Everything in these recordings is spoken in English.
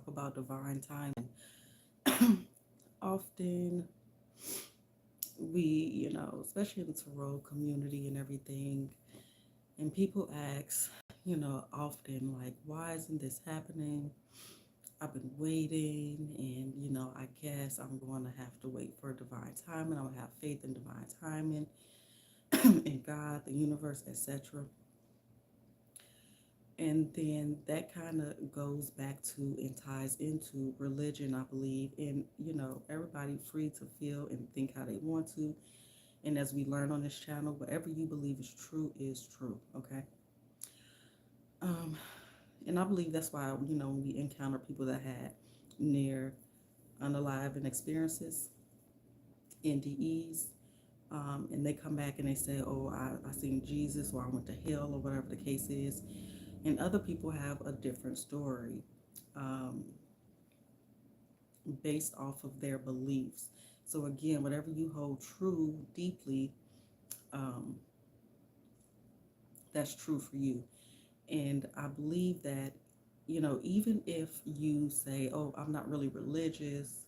talk about divine timing, often we, especially in the tarot community and everything, and people ask, often like, why isn't this happening? I've been waiting, and I guess I'm going to have to wait for divine timing. I'm going to have faith in divine timing, in God, the universe, etc. And then that kind of goes back to and ties into religion, I believe. And, everybody free to feel and think how they want to. And as we learn on this channel, whatever you believe is true, okay? Um, and I believe that's why, when we encounter people that had near unaliving experiences, NDEs, and they come back and they say, oh, I seen Jesus, or I went to hell, or whatever the case is. And other people have a different story, um, based off of their beliefs. So again, whatever you hold true deeply, um, that's true for you. And I believe that, even if you say, oh, I'm not really religious,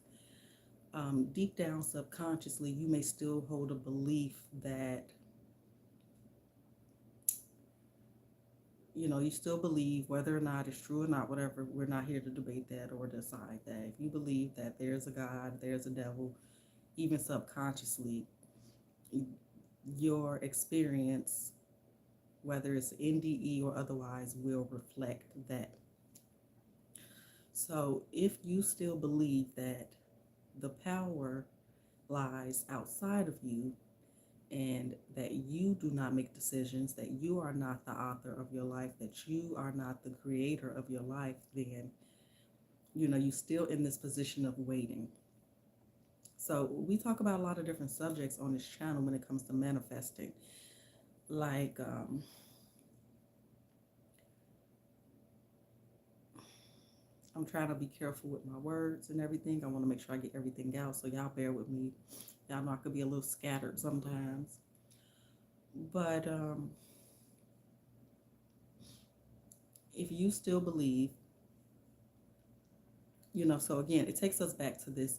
deep down subconsciously, you may still hold a belief that, you still believe, whether or not it's true or not, whatever. We're not here to debate that or decide that. If you believe that there's a God, there's a devil, even subconsciously, your experience, whether it's NDE or otherwise, will reflect that. So if you still believe that the power lies outside of you, and that you do not make decisions, that you are not the author of your life, that you are not the creator of your life, then, you're still in this position of waiting. So we talk about a lot of different subjects on this channel when it comes to manifesting. Like, I'm trying to be careful with my words and everything. I want to make sure I get everything out, so y'all bear with me. Y'all know I could be a little scattered sometimes. But if you still believe, so again, it takes us back to this.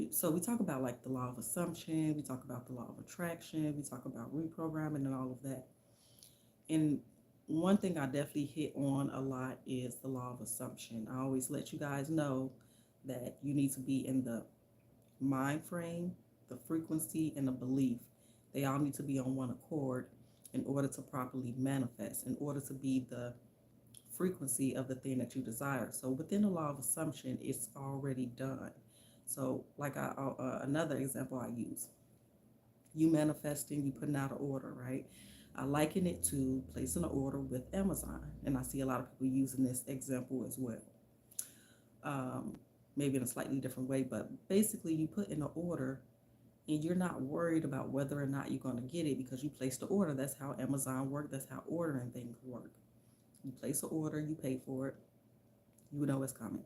So we talk about like the law of assumption, we talk about the law of attraction, we talk about reprogramming and all of that. And one thing I definitely hit on a lot is the law of assumption. I always let you guys know that you need to be in the mind frame, the frequency, and the belief. They all need to be on one accord in order to properly manifest, in order to be the frequency of the thing that you desire. So within the law of assumption, it's already done. So like another example I use, you manifesting, you putting out an order, right? I liken it to placing an order with Amazon, and I see a lot of people using this example as well. Maybe in a slightly different way, but basically you put in an order and you're not worried about whether or not you're going to get it because you placed the order. That's how Amazon works. That's how ordering things work. You place an order, you pay for it, you know it's coming.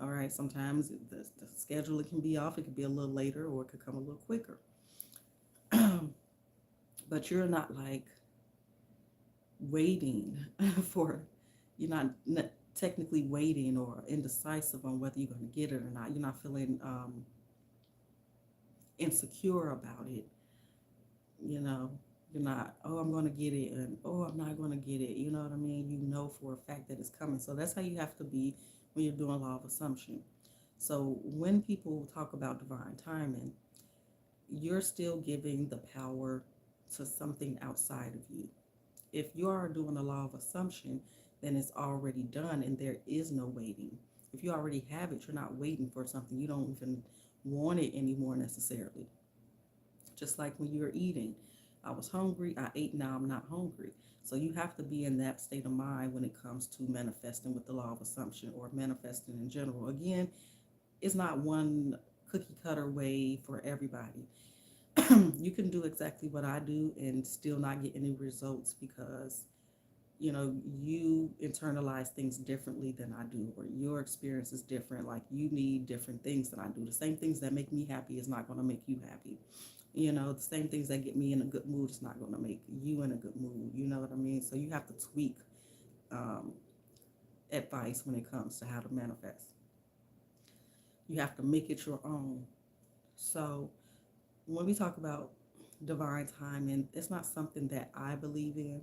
All right, sometimes the schedule can be off. It could be a little later or it could come a little quicker. But you're not like waiting for, you're not technically waiting or indecisive on whether you're going to get it or not. You're not feeling insecure about it. You're not, oh, I'm going to get it, and oh, I'm not going to get it. You know what I mean? You know for a fact that it's coming. So that's how you have to be when you're doing law of assumption. So when people talk about divine timing, you're still giving the power to something outside of you. If you are doing a law of assumption, then it's already done and there is no waiting. If you already have it, you're not waiting for something. You don't even want it anymore necessarily. Just like when you're eating. I was hungry, I ate, now I'm not hungry. So you have to be in that state of mind when it comes to manifesting with the law of assumption or manifesting in general. Again, it's not one cookie cutter way for everybody. You can do exactly what I do and still not get any results because you internalize things differently than I do, or your experience is different. Like you need different things than I do. The same things that make me happy is not going to make you happy. The same things that get me in a good mood is not going to make you in a good mood. You know what I mean? So you have to tweak advice when it comes to how to manifest. You have to make it your own. So when we talk about divine timing, it's not something that I believe in.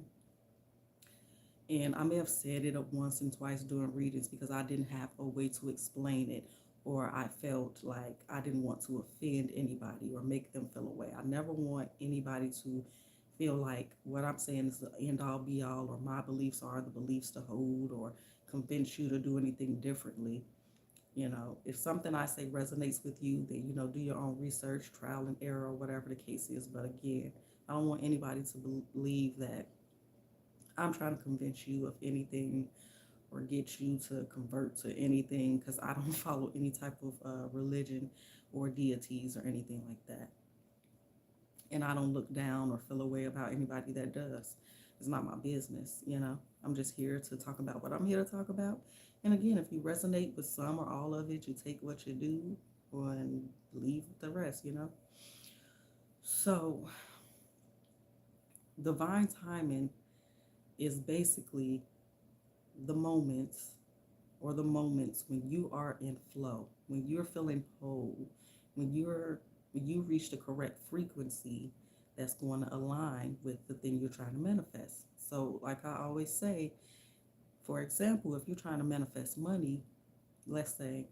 And I may have said it once and twice during readings because I didn't have a way to explain it, or I felt like I didn't want to offend anybody or make them feel away. I never want anybody to feel like what I'm saying is the end all be all, or my beliefs are the beliefs to hold, or convince you to do anything differently. If something I say resonates with you, then, do your own research, trial and error, or whatever the case is. But again, I don't want anybody to believe that I'm trying to convince you of anything or get you to convert to anything, because I don't follow any type of religion or deities or anything like that. And I don't look down or feel a way about anybody that does. It's not my business. I'm just here to talk about what I'm here to talk about. And again, if you resonate with some or all of it, you take what you do and leave the rest. So, divine timing is basically the moments the moments when you are in flow, when you're feeling whole, when you reach the correct frequency that's going to align with the thing you're trying to manifest. So, like I always say, for example, if you're trying to manifest money, let's say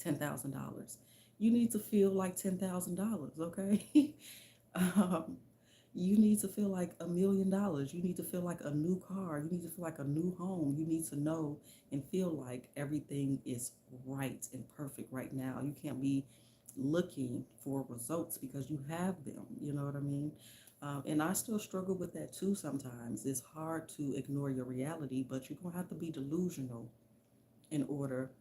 $10,000, you need to feel like $10,000, okay? um, you need to feel like $1 million. You need to feel like a new car. You need to feel like a new home. You need to know and feel like everything is right and perfect right now. You can't be looking for results because you have them. You know what I mean? And I still struggle with that too sometimes. It's hard to ignore your reality, but you're going to have to be delusional in order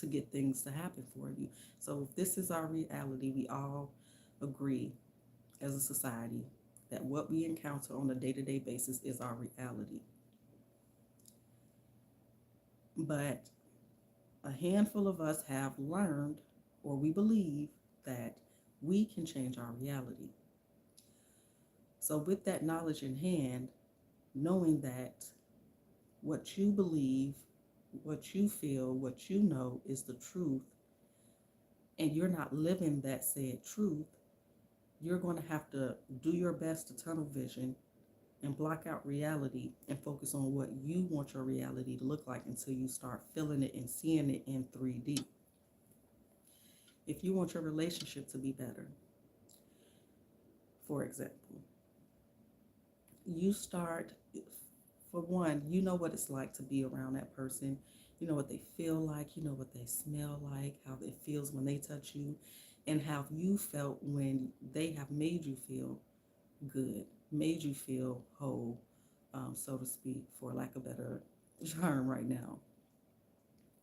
to get things to happen for you. So if this is our reality, we all agree as a society that what we encounter on a day-to-day basis is our reality. But a handful of us have learned, or we believe, that we can change our reality. So with that knowledge in hand, knowing that what you believe, what you feel, what you know is the truth, and you're not living that said truth, you're going to have to do your best to tunnel vision and block out reality and focus on what you want your reality to look like until you start feeling it and seeing it in 3D. If you want your relationship to be better, for example, you start, for one, you know what it's like to be around that person. You know what they feel like, you know what they smell like, how it feels when they touch you, and how you felt when they have made you feel good, made you feel whole, so to speak, for lack of a better term right now.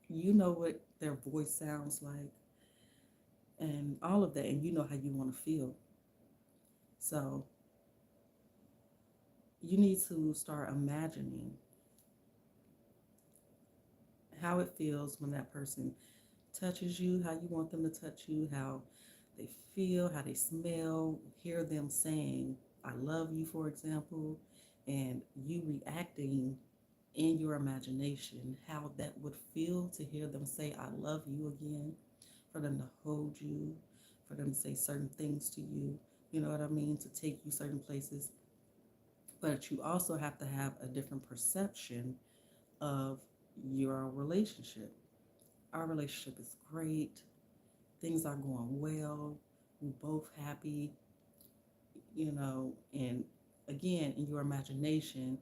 You know what their voice sounds like and all of that, and you know how you want to feel. So you need to start imagining how it feels when that person touches you, how you want them to touch you, how they feel, how they smell, hear them saying, I love you, for example, and you reacting in your imagination, how that would feel to hear them say, I love you again, for them to hold you, for them to say certain things to you, you know what I mean, to take you certain places. But you also have to have a different perception of your relationship. Our relationship is great, things are going well, we're both happy, and again, in your imagination,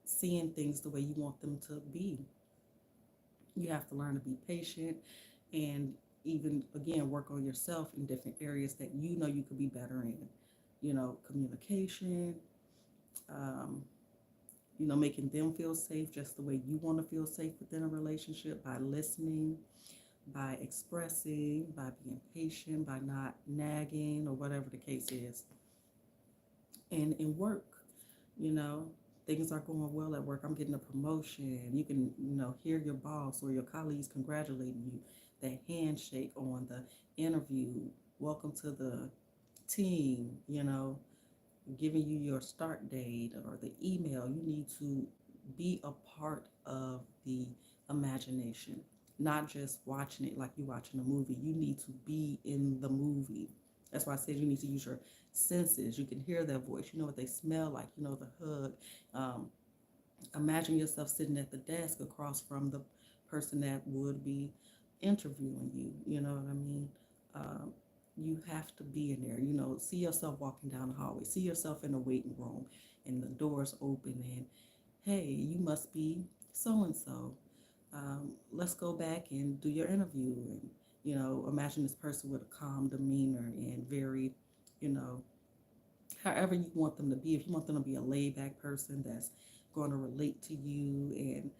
seeing things the way you want them to be. You have to learn to be patient and even, again, work on yourself in different areas that you know you could be better in. Communication, um, making them feel safe just the way you want to feel safe within a relationship by listening, by expressing, by being patient, by not nagging or whatever the case is. And in work, you know, things are going well at work. I'm getting a promotion. You can, hear your boss or your colleagues congratulating you. That handshake on the interview, welcome to the team, giving you your start date or the email. You need to be a part of the imagination. not just watching it like you're watching a movie. You need to be in the movie. That's why I said you need to use your senses. You can hear their voice. You know what they smell like. You know the hug. Um, Imagine yourself sitting at the desk across from the person that would be interviewing you. You know what I mean? Um, you have to be in there. You know, see yourself walking down the hallway. See yourself in the waiting room, and the doors open, and hey, you must be so and so. Let's go back and do your interview. And imagine this person with a calm demeanor and very, you know, however you want them to be. If you want them to be a laid back person that's going to relate to you and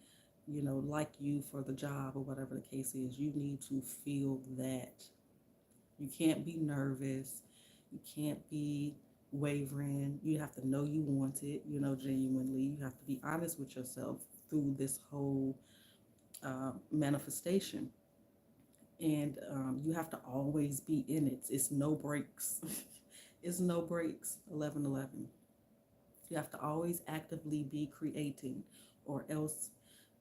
like you for the job or whatever the case is, you need to feel that. You can't be nervous. You can't be wavering. You have to know you want it, genuinely. You have to be honest with yourself through this whole manifestation. And you have to always be in it. It's no breaks. It's no breaks. 11:11. You have to always actively be creating, or else,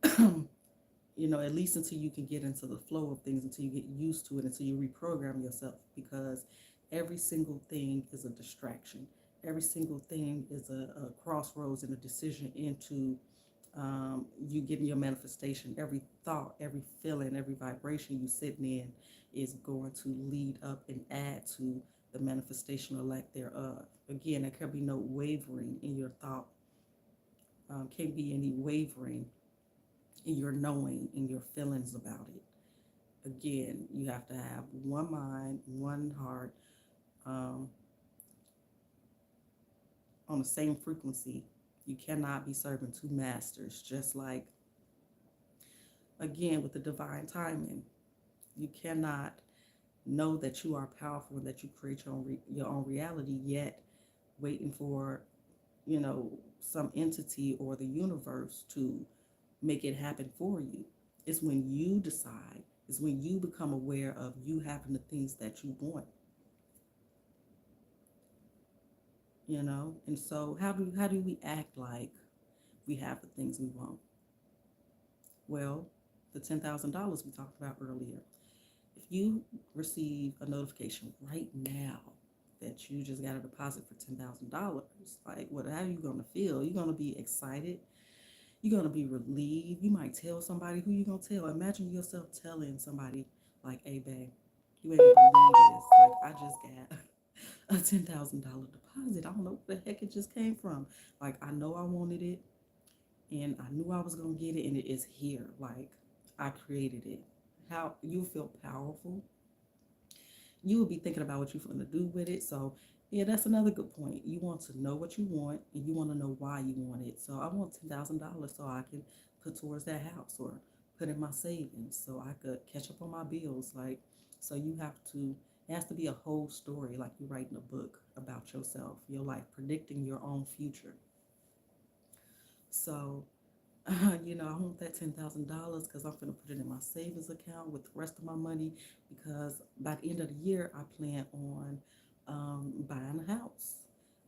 at least until you can get into the flow of things, until you get used to it, until you reprogram yourself, because every single thing is a distraction. Every single thing is a crossroads and a decision into you getting your manifestation. Every thought, every feeling, every vibration you sitting in is going to lead up and add to the manifestation or lack thereof. Again, there can be no wavering in your thought. Can't be any wavering in your knowing, in your feelings about it. Again, you have to have one mind, one heart, um, on the same frequency. You cannot be serving two masters, just like, again, with the divine timing. You cannot know that you are powerful and that you create your own reality, yet waiting for, some entity or the universe to make it happen for you. It's when you decide, it's when you become aware of you having the things that you want, And so how do we act like we have the things we want? Well, the $10,000 we talked about earlier. If you receive a notification right now that you just got a deposit for $10,000, like how are you gonna feel? You're gonna be excited. You're gonna be relieved. You might tell somebody. Who you gonna tell? Imagine yourself telling somebody like, "Hey, babe, you ain't gonna believe this. Like, I just got a $10,000 deposit. I don't know where the heck it just came from. Like, I know I wanted it, and I knew I was gonna get it, and it is here. Like, I created it." How you feel powerful. You will be thinking about what you're going to do with it. So, yeah, that's another good point. You want to know what you want, and you want to know why you want it. So, I want $10,000 so I can put towards that house, or put in my savings so I could catch up on my bills. Like, so you have to. It has to be a whole story, like you're writing a book about yourself, your life, predicting your own future. So, I want that $10,000 because I'm gonna put it in my savings account with the rest of my money, because by the end of the year I plan on buying a house.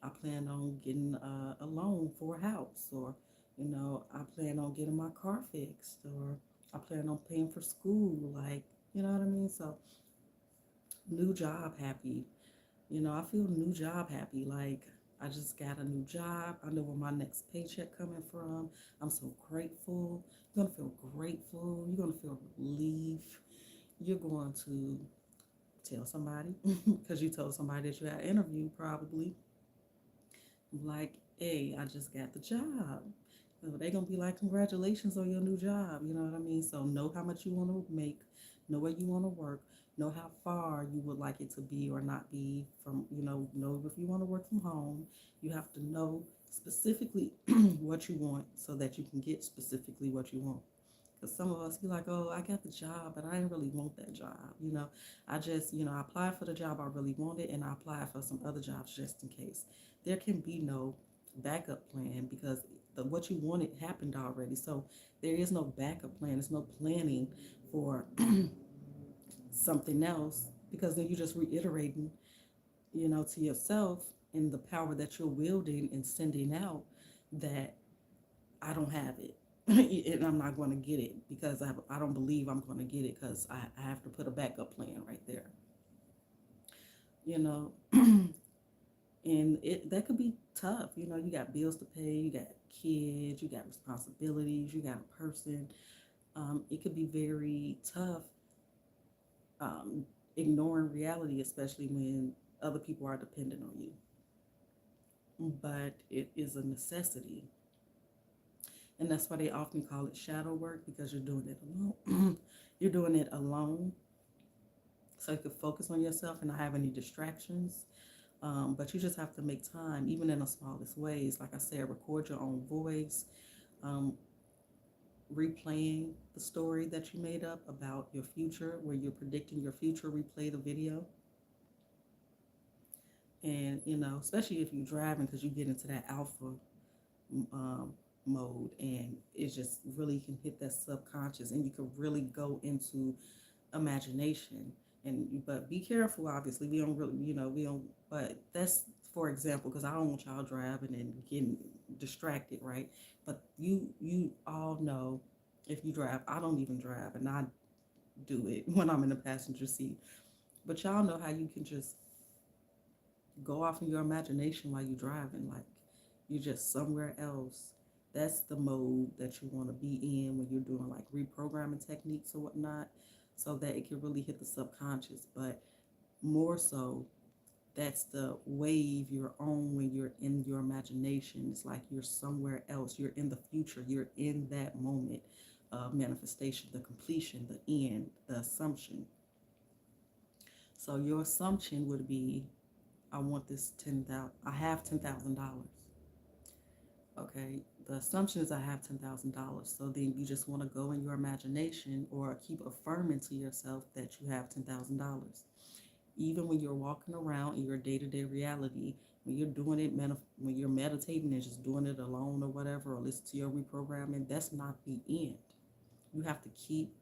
I plan on getting a loan for a house, or I plan on getting my car fixed, or I plan on paying for school. Like, you know what I mean? So, new job happy. I feel new job happy. Like, I just got a new job. I know where my next paycheck coming from. I'm so grateful. You're gonna feel grateful. You're gonna feel relief. You're going to tell somebody because you told somebody that you had an interview probably. Like, hey, I just got the job. They're gonna be like, congratulations on your new job. You know what I mean? So know how much you want to make, know where you want to work, know how far you would like it to be or not be from. Know if you want to work from home. You have to know specifically what you want so that you can get specifically what you want. Because some of us be like, oh, I got the job, but I didn't really want that job. I just, I applied for the job I really wanted, and I applied for some other jobs just in case. There can be no backup plan because what you wanted happened already. So there is no backup plan. There's no planning for something else, because then you're just reiterating, to yourself in the power that you're wielding and sending out, that I don't have it. and I'm not going to get it because I don't believe I'm going to get it because I have to put a backup plan right there, you know. And that could be tough. You know, you got bills to pay, you got kids, you got responsibilities, you got a person. It could be very tough, um, ignoring reality, especially when other people are dependent on you. But it is a necessity. And that's why they often call it shadow work because you're doing it alone. You're doing it alone. So you can focus on yourself and not have any distractions. But you just have to make time, even in the smallest ways. Like I said, record your own voice, um, replaying the story that you made up about your future, where you're predicting your future, replay the video. And, you know, especially if you're driving, because you get into that alpha um, mode, and it just really can hit that subconscious, and you can really go into imagination. And but be careful, obviously we don't really, you know, we don't, but that's for example, because I don't want y'all driving and getting distracted, right? But you all know, if you drive, I don't even drive, and I do it when I'm in the passenger seat, but y'all know how you can just go off in your imagination while you're driving, like you're just somewhere else. That's the mode that you want to be in when you're doing like reprogramming techniques or whatnot, so that it can really hit the subconscious. But more so, that's the wave you're on when you're in your imagination. It's like you're somewhere else. You're in the future. You're in that moment of manifestation, the completion, the end, the assumption. So your assumption would be, I want this 10,000. I have $10,000. Okay. The assumption is I have $10,000. So then you just want to go in your imagination or keep affirming to yourself that you have $10,000. Even when you're walking around in your day-to-day reality, when you're doing it, when you're meditating and just doing it alone or whatever, or listen to your reprogramming, that's not the end. You have to keep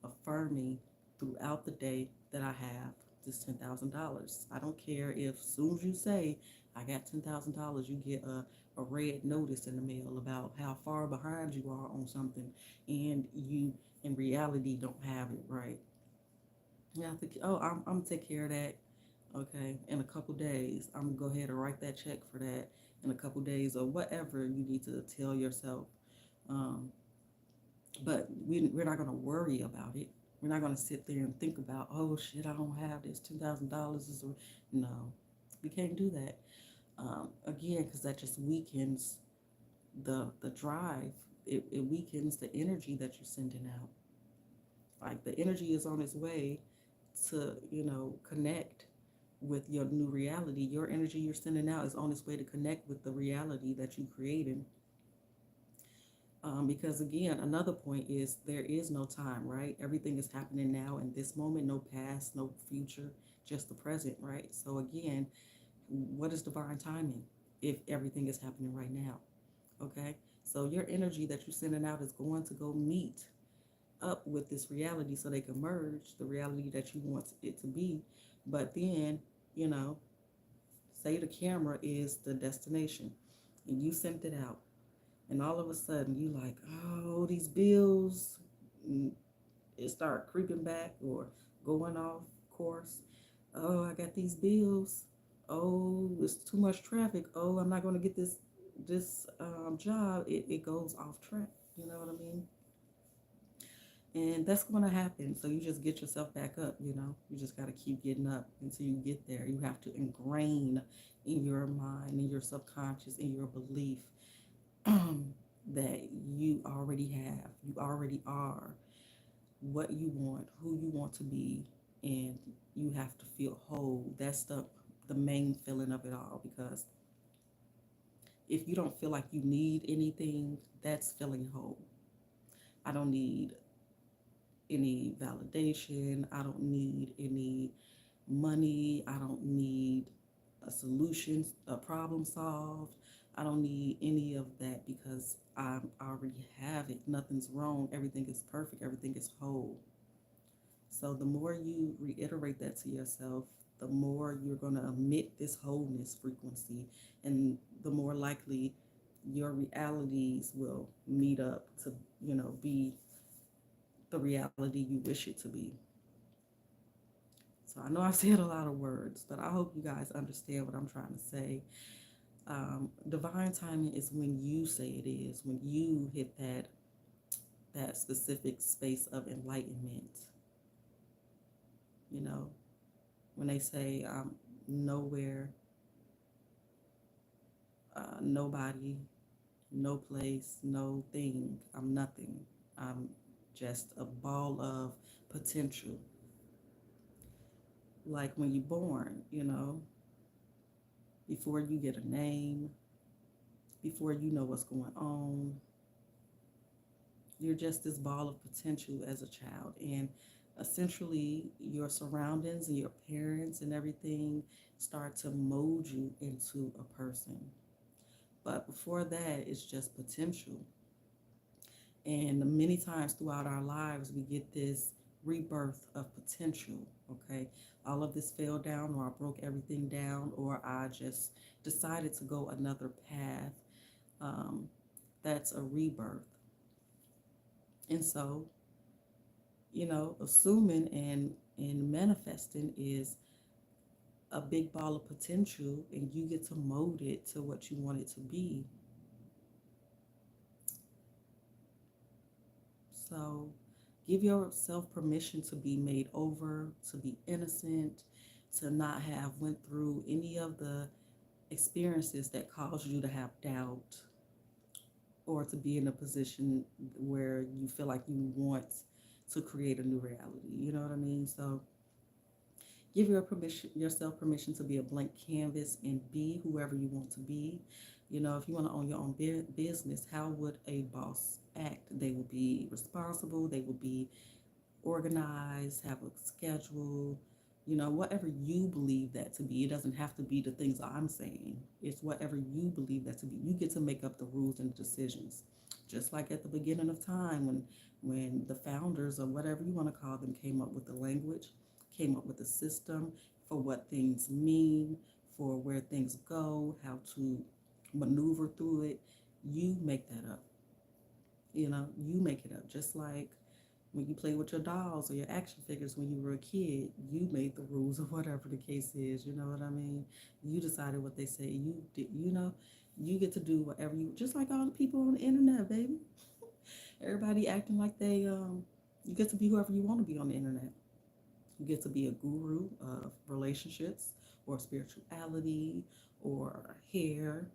affirming throughout the day that I have this $10,000. I don't care if as soon as you say I got $10,000, you get a red notice in the mail about how far behind you are on something, and you in reality don't have it, right? You have to, oh, I'm gonna take care of that. Okay, in a couple days, I'm gonna go ahead and write that check for that in a couple days, or whatever you need to tell yourself. Um, but we're not going to worry about it. We're not going to sit there and think about, oh shit, I don't have this $2,000. No, we can't do that. Again, because that just weakens the drive. It weakens the energy that you're sending out. Like the energy is on its way to, you know, connect with your new reality. Your energy you're sending out is on its way to connect with the reality that you created. Because again, another point is there is no time, right? Everything is happening now in this moment, no past, no future, just the present, right? So again, what is divine timing if everything is happening right now? Okay. So your energy that you're sending out is going to go meet up with this reality so they can merge the reality that you want it to be. But then, you know, say the camera is the destination and you sent it out, and all of a sudden you like, oh, these bills, it start creeping back or going off course. Oh, I got these bills. Oh, it's too much traffic. Oh, I'm not going to get this job. It goes off track. You know what I mean? And that's going to happen. So you just get yourself back up. You know, you just got to keep getting up until you get there. You have to ingrain in your mind, in your subconscious, in your belief that you already have, you already are what you want, who you want to be, and you have to feel whole. That's the main feeling of it all, because if you don't feel like you need anything, that's feeling whole. I don't need any validation. I don't need any money. I don't need a solution, a problem solved. I don't need any of that because I already have it. Nothing's wrong. Everything is perfect. Everything is whole. So the more you reiterate that to yourself, the more you're going to emit this wholeness frequency, and the more likely your realities will meet up to, be the reality you wish it to be. So I know I said a lot of words, but I hope you guys understand what I'm trying to say. Divine timing is when you say it is, when you hit that specific space of enlightenment. You know, when they say nowhere, nobody, no place, no thing, I'm nothing. I'm just a ball of potential. Like when you're born, before you get a name, before you know what's going on, you're just this ball of potential as a child. And essentially, your surroundings and your parents and everything start to mold you into a person. But before that, it's just potential. And many times throughout our lives, we get this rebirth of potential. Okay. All of this fell down, or I broke everything down, or I just decided to go another path. Um, that's a rebirth. And so, assuming and manifesting is a big ball of potential, and you get to mold it to what you want it to be. So give yourself permission to be made over, to be innocent, to not have went through any of the experiences that caused you to have doubt, or to be in a position where you feel like you want to create a new reality. You know what I mean? So give yourself permission to be a blank canvas and be whoever you want to be. If you want to own your own business, how would a boss act? They will be responsible, they will be organized, have a schedule, whatever you believe that to be. It doesn't have to be the things I'm saying. It's whatever you believe that to be. You get to make up the rules and the decisions. Just like at the beginning of time when the founders, or whatever you want to call them, came up with the language, came up with the system for what things mean, for where things go, how to maneuver through it. You make that up. You make it up. Just like when you play with your dolls or your action figures when you were a kid, you made the rules or whatever the case is. You know what I mean? You decided what they say. You did. You get to do whatever you. Just like all the people on the internet, baby. Everybody acting like they. You get to be whoever you want to be on the internet. You get to be a guru of relationships, or spirituality, or hair,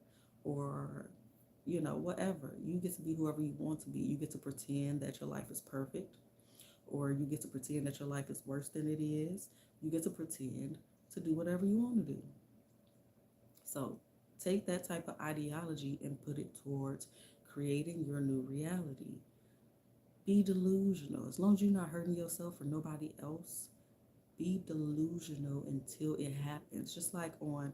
or whatever. You get to be whoever you want to be. You get to pretend that your life is perfect, or you get to pretend that your life is worse than it is. You get to pretend to do whatever you want to do. So take that type of ideology and put it towards creating your new reality. Be delusional. As long as you're not hurting yourself or nobody else, be delusional until it happens. Just like on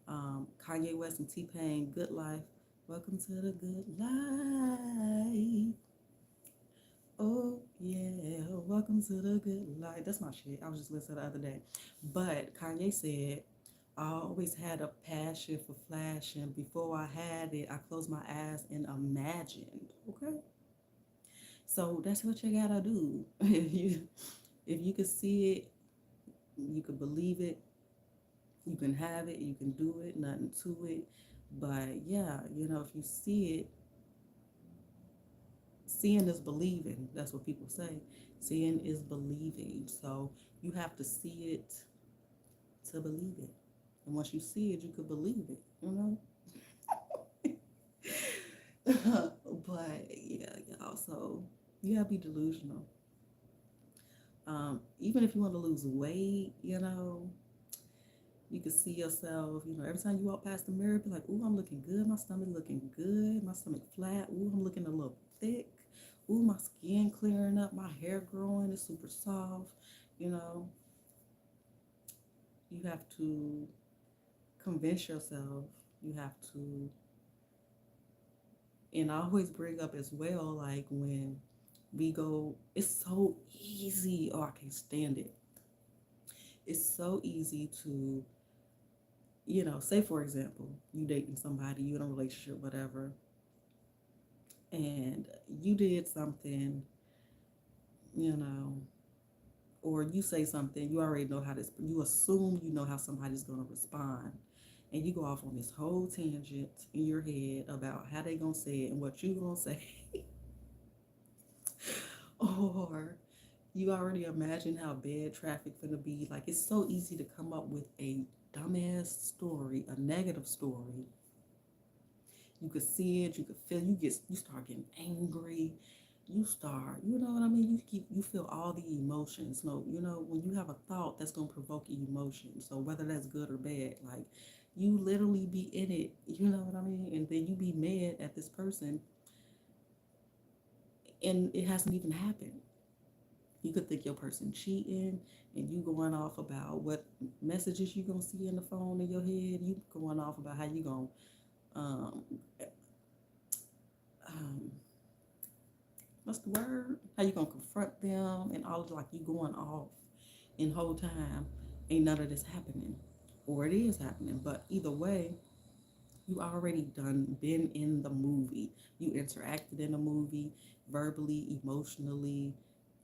Kanye West and T-Pain, Good Life. Welcome to the good life. Oh yeah, welcome to the good life. That's my shit. I was just listening the other day. But Kanye said, I always had a passion for flashing. Before I had it, I closed my eyes and imagined. Okay? So that's what you gotta do. If you can see it, you can believe it, you can have it, you can do it, nothing to it. But yeah, if you see it, seeing is believing. That's what people say. Seeing is believing. So you have to see it to believe it. And once you see it, you could believe it, But yeah, also you gotta be delusional. Even if you want to lose weight, you can see yourself, every time you walk past the mirror, be like, ooh, I'm looking good. My stomach looking good. My stomach flat. Ooh, I'm looking a little thick. Ooh, my skin clearing up. My hair growing. It's super soft. You know, you have to convince yourself. You have to, and I always bring up as well, like when we go, it's so easy. Oh, I can't stand it. It's so easy to, say for example, you dating somebody, you in a relationship, whatever, and you did something, you know, or you say something, you already know how this, you assume you know how somebody's going to respond. And you go off on this whole tangent in your head about how they going to say it and what you going to say. Or you already imagine how bad traffic gonna be. Like, it's so easy to come up with a dumbass story, a negative story. You could see it, you could feel, you start getting angry. You start, you know what I mean? You feel all the emotions. No, you know, when you have a thought that's gonna provoke emotion. So whether that's good or bad, like, you literally be in it, you know what I mean? And then you be mad at this person and it hasn't even happened. You could think your person cheating, and you going off about what messages you gonna see in the phone in your head. You going off about how you gonna um, um, what's the word? How you gonna confront them and all of, like, you going off, and whole time ain't none of this happening, or it is happening. But either way, you already done been in the movie. You interacted in the movie, verbally, emotionally,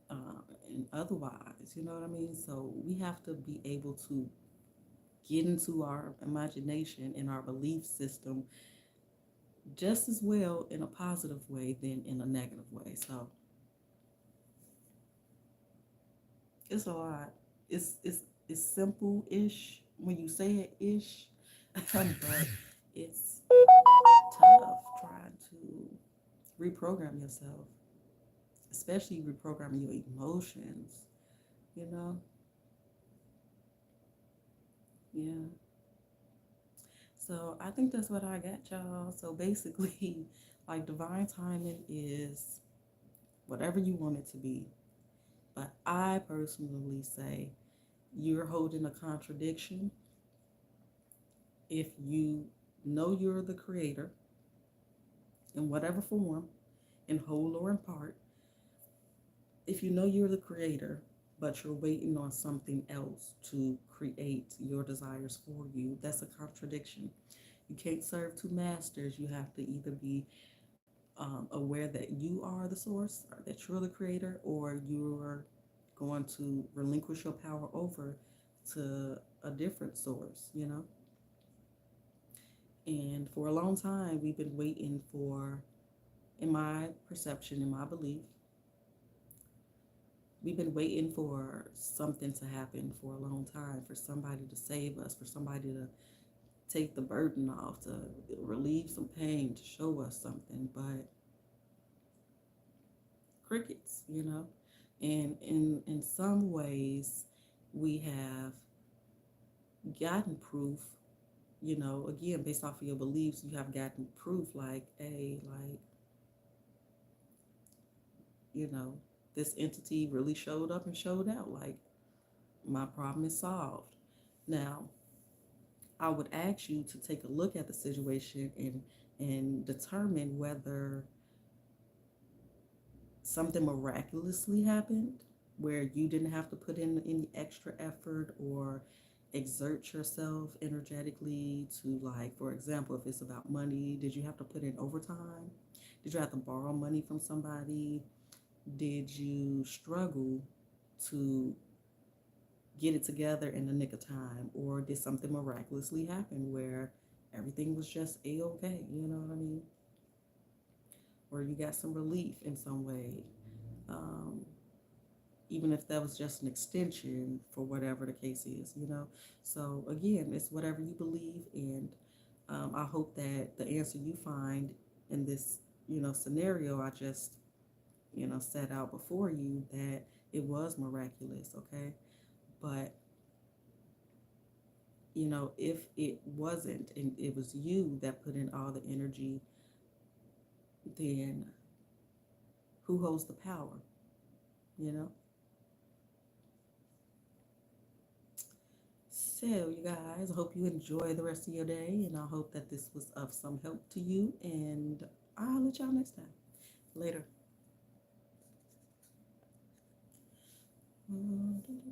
and otherwise. You know what I mean? So we have to be able to get into our imagination and our belief system just as well in a positive way than in a negative way. So it's a lot. It's simple ish when you say it ish, but it's tough trying to reprogram yourself, especially reprogramming your emotions. You know, yeah. So I think that's what I got, y'all. So basically, like, divine timing is whatever you want it to be. But I personally say you're holding a contradiction if you know you're the creator in whatever form, in whole or in part. If you know you're the creator, but you're waiting on something else to create your desires for you, that's a contradiction. You can't serve two masters. You have to either be aware that you are the source, or that you're the creator, or you're going to relinquish your power over to a different source, you know? And for a long time, we've been waiting for, in my perception, in my belief, we've been waiting for something to happen for a long time, for somebody to save us, for somebody to take the burden off, to relieve some pain, to show us something. But crickets, you know? And in some ways, we have gotten proof, you know, again, based off of your beliefs, you have gotten proof like, hey, like, you know, this entity really showed up and showed out. Like, my problem is solved. Now, I would ask you to take a look at the situation and determine whether something miraculously happened where you didn't have to put in any extra effort or exert yourself energetically to, like, for example, if it's about money, did you have to put in overtime? Did you have to borrow money from somebody? Did you struggle to get it together in the nick of time? Or did something miraculously happen where everything was just a-okay? You know what I mean? Or you got some relief in some way. Um, Even if that was just an extension for whatever the case is, you know? So again, it's whatever you believe, and I hope that the answer you find in this, you know, scenario I just, you know, set out before you, that it was miraculous, okay? But, you know, if it wasn't and it was you that put in all the energy, then who holds the power, you know? So, you guys, I hope you enjoy the rest of your day, and I hope that this was of some help to you. And I'll let y'all next time. Later.